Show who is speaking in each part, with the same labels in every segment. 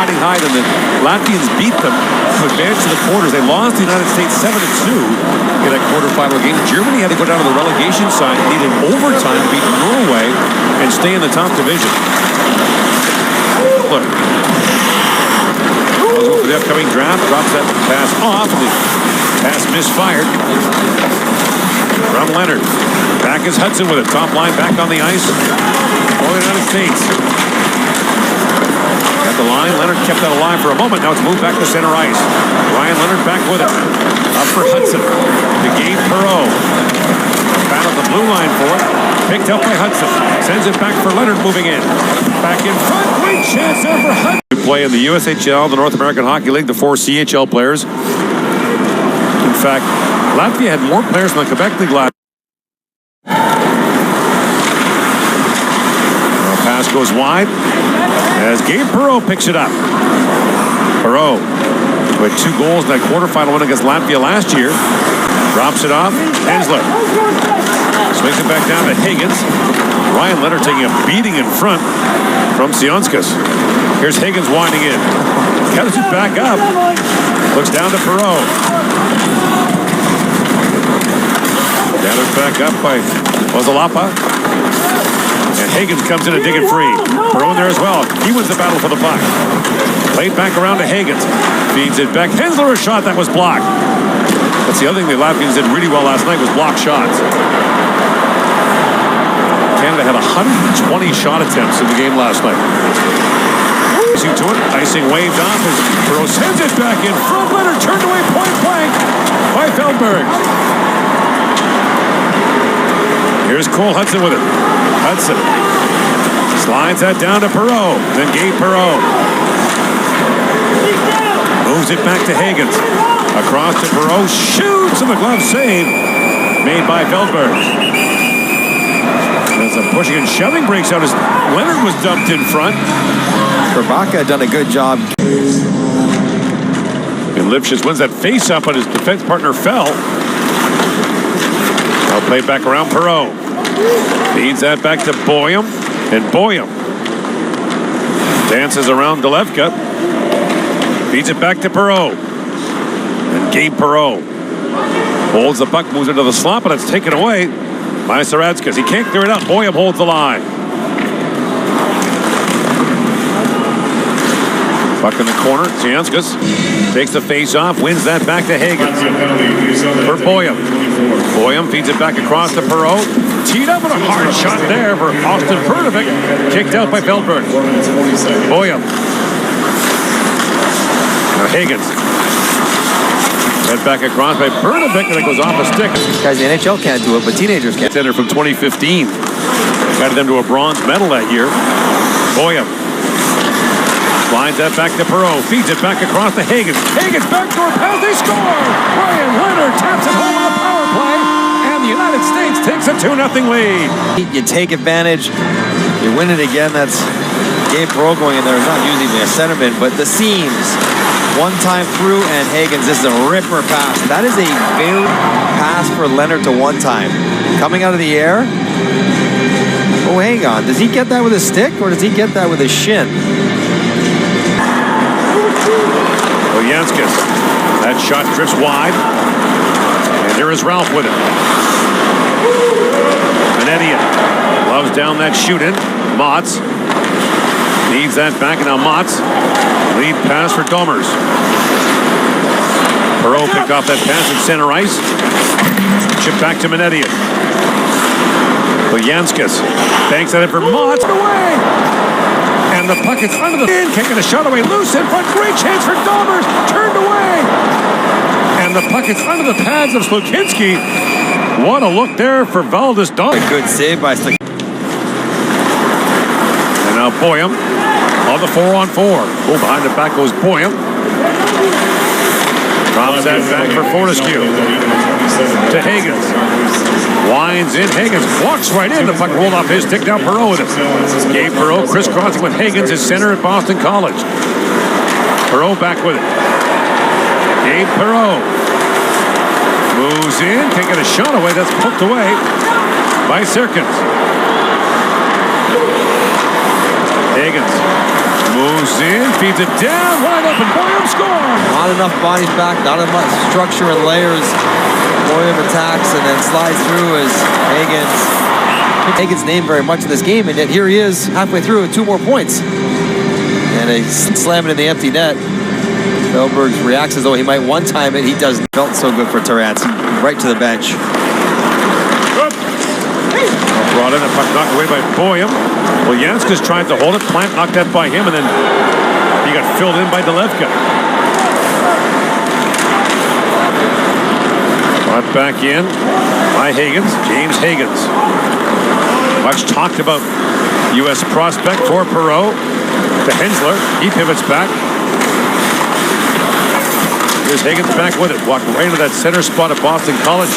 Speaker 1: riding high, and the Latvians beat them to advance to the quarters. They lost the United States 7-2 in that quarterfinal game. Germany had to go down to the relegation side and needed overtime to beat Norway and stay in the top division. Look. For the upcoming draft, drops that pass off, and the pass misfired from Leonard. Back is Hudson with it. Top line back on the ice for the United States. Got the line. Leonard kept that alive for a moment. Now it's moved back to center ice. Ryan Leonard back with it. Up for Hudson. To Gabe Perreault. Battled the blue line for it. Picked up by Hudson. Sends it back for Leonard moving in. Back in front. Great chance there for Hudson. Play in the USHL, the North American Hockey League, the 4 CHL players. In fact, Latvia had more players than the Quebec League last. Pass goes wide as Gabe Perreault picks it up. Perreault, who had 2 goals in that quarterfinal win against Latvia last year, drops it off. Hensler swings it back down to Hagens. Ryan Leonard taking a beating in front from Sionskis. Here's Hagens winding in. Cuts it back up. Looks down to Perreault. Gathered back up by Ozalapa. And Hagens comes in and dig it free. Perreault in there as well. He wins the battle for the puck. Played back around to Hagens. Feeds it back. Hensler, a shot that was blocked. That's the other thing the Latvians did really well last night was block shots. Canada had 120 shot attempts in the game last night. To it, icing waved off as Perreault sends it back in front. Leonard turned away point blank by Feldberg. Here's Cole Hudson with it. Hudson slides that down to Perreault. Then Gabe Perreault moves it back to Hagens. Across to Perreault, shoots, and the glove save made by Feldberg. As the pushing and shoving breaks out as Leonard was dumped in front.
Speaker 2: Rybaka had done a good job.
Speaker 1: And Lipschitz wins that face-up, but his defense partner fell. Now play back around Perreault. Feeds that back to Boyum. And Boyum dances around Delevka. Feeds it back to Perreault. And Gabe Perreault holds the puck, moves into the slot, but it's taken away by Saratskas. He can't clear it out. Boyum holds the line. Puck in the corner. Sionskis takes the face-off, wins that back to Hagens. For Boyum. Boyum feeds it back across to Perreault. Teed up with a hard shot there for Austin Pernovic. Kicked out by Feldberg. Boyum. Now Hagens. Head back across by Pernovic, and it goes off a stick.
Speaker 2: Guys, the NHL can't do it, but teenagers can.
Speaker 1: Center from 2015. Got them to a bronze medal that year. Boyum. Slides that back to Perreault. Feeds it back across to Hagens. Hagens backdoor pass. They score! Ryan Leonard taps it home on a power play. And the United States takes a 2-0 lead.
Speaker 2: You take advantage. You win it again. That's Gabe Perreault going in there. It's not usually a centerman, but the seams. One time through, and Hagens, this is a ripper pass. That is a very pass for Leonard to one time. Coming out of the air. Oh, hang on. Does he get that with a stick, or does he get that with a shin?
Speaker 1: Янskis. That shot drifts wide. And here is Ralph with it. Benedia loves down that shoot-in. Motts needs that back, and now Motts. Lead pass for Domers. Perreault picked off that pass at center ice. Chip back to Benedia. Янskis banks at it for Motts. Away! And the puck is under the fin, kicking a shot away, loose in front, great chance for Domers, turned away. And the puck is under the pads of Slukinski. What a look there for Valdis Domers.
Speaker 2: A good save by Slukinski.
Speaker 1: And now Boyum on the 4-on-4. Oh, behind the back goes Boyum. Drops that back for Fortescue. To Hagens. Winds in. Hagens walks right in. The puck rolled off his stick. Now Perreault with it. Gabe Perreault crisscrossing with Hagens, his center at Boston College. Perreault back with it. Gabe Perreault moves in. Can't get a shot away. That's poked away by Sirkins. Hagens moves in. feeds it down, wide open. Boyum scores!
Speaker 2: Not enough bodies back, not enough structure and layers. Boyum attacks and then slides through as Hagens' name very much in this game, and yet here he is halfway through with 2 more points. And they slam it in the empty net. Feldberg reacts as though he might one-time it. He doesn't. Felt so good for Terrance. Right to the bench.
Speaker 1: Brought in, a puck knocked away by Boyum. Well, Janska's tried to hold it. Plant knocked that by him, and then he got filled in by Delevka. Brought back in by Hagens, James Hagens. Much talked about U.S. prospect for Perreault. To Hensler, he pivots back. Here's Hagens back with it. Walked right into that center spot at Boston College.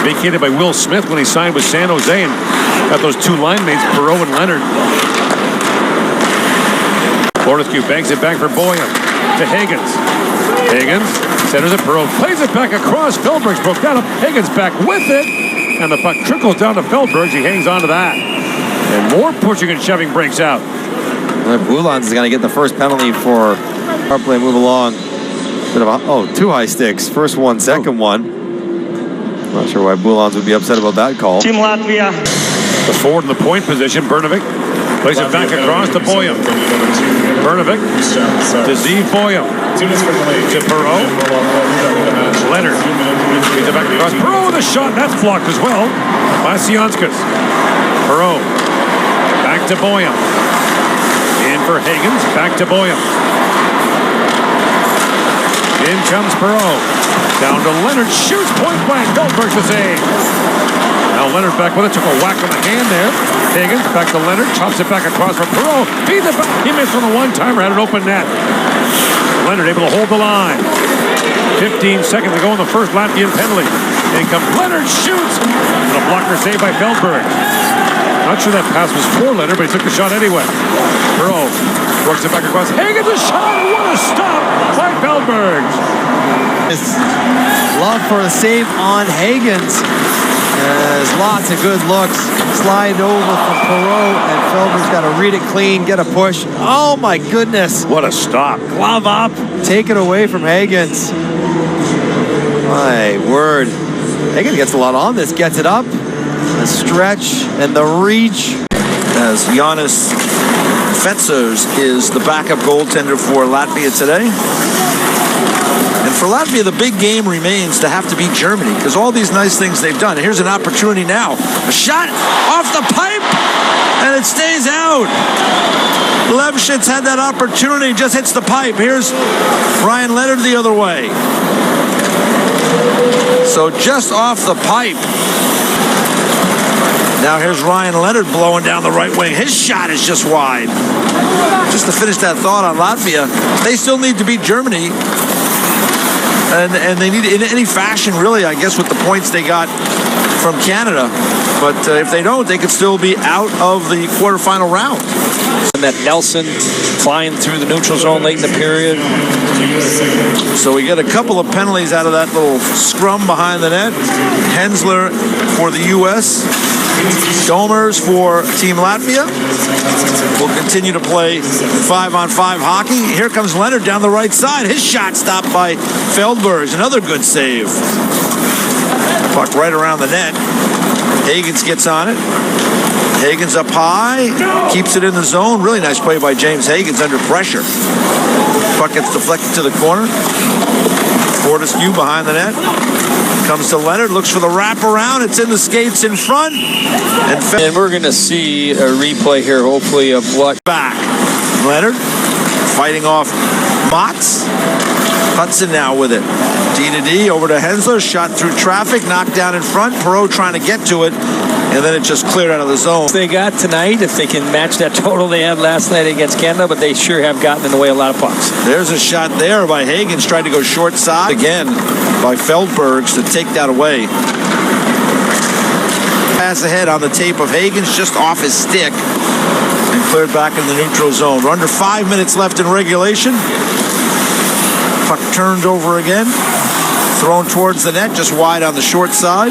Speaker 1: Vacated by Will Smith when he signed with San Jose, and got those 2 line mates, Perreault and Leonard. Fortescue bangs it back for Boyum. To Hagens. Hagens centers it. Perreault plays it back across. Feldberg's broke down. Hagens back with it. And the puck trickles down to Feldberg. He hangs on to that. And more pushing and shoving breaks out.
Speaker 2: Boulans is going to get the first penalty for power play. Move along. Bit of a, 2 high sticks. First one, second one. Not sure why Boulans would be upset about that call.
Speaker 3: Team Latvia.
Speaker 1: The forward in the point position. Bernovic plays it back across to Boyum. Bernovic to Zeev Boyum. To Perreault. Leonard. Plays it back across. Perreault with a shot. That's blocked as well by Sionskas. Perreault. Back to Boyum. In for Hagens. Back to Boyum. In comes Perreault. Down to Leonard. Shoots point blank. Feldberg to save. Now Leonard back with it. Took a whack on the hand there. Hagens back to Leonard. Chops it back across for Perreault. Feeds it back. He missed on the one-timer. Had an open net. Leonard able to hold the line. 15 seconds to go in the first Latvian penalty. In comes Leonard. Shoots. And a blocker saved by Feldberg. Not sure that pass was for Leonard, but he took the shot anyway. Perreault works it back across. Hagens a shot. What a stop by Feldberg.
Speaker 2: Love for a save on Hagens. There's lots of good looks. Slide over from Perreault, and Feldberg's got to read it clean, get a push. Oh my goodness.
Speaker 1: What a stop.
Speaker 2: Glove up. Take it away from Hagens. My word. Hagens gets a lot on this. Gets it up. The stretch and the reach.
Speaker 4: As Giannis Fetzers is the backup goaltender for Latvia today. And for Latvia, the big game remains to have to beat Germany because all these nice things they've done. Here's an opportunity now. A shot off the pipe, and it stays out. Levshitz had that opportunity, just hits the pipe. Here's Ryan Leonard the other way. So just off the pipe. Now here's Ryan Leonard blowing down the right wing. His shot is just wide. Just to finish that thought on Latvia, they still need to beat Germany. And they need it in any fashion, really, I guess, with the points they got from Canada. But if they don't, they could still be out of the quarterfinal round.
Speaker 3: And that Nelson flying through the neutral zone late in the period.
Speaker 4: So we get a couple of penalties out of that little scrum behind the net. Hensler for the U.S. Domers for Team Latvia. We'll continue to play 5-on-5 hockey. Here comes Leonard down the right side. His shot stopped by Feldberg. Another good save. Puck right around the net. Hagens gets on it. Hagens up high. Keeps it in the zone. Really nice play by James Hagens under pressure. Puck gets deflected to the corner. Fortescue behind the net. Comes to Leonard, looks for the wraparound. It's in the skates in front.
Speaker 3: And we're going to see a replay here, hopefully, of what.
Speaker 4: Back. Leonard fighting off Motts. Hudson now with it. D-to-D over to Hensler. Shot through traffic. Knocked down in front. Perreault trying to get to it. And then it just cleared out of the zone.
Speaker 3: They got tonight, if they can match that total they had last night against Canada, but they sure have gotten in the way of a lot of pucks.
Speaker 4: There's a shot there by Hagens, tried to go short side again by Feldbergs to take that away. Pass ahead on the tape of Hagens, just off his stick, and cleared back in the neutral zone. We're under 5 minutes left in regulation. Puck turned over again, thrown towards the net, just wide on the short side.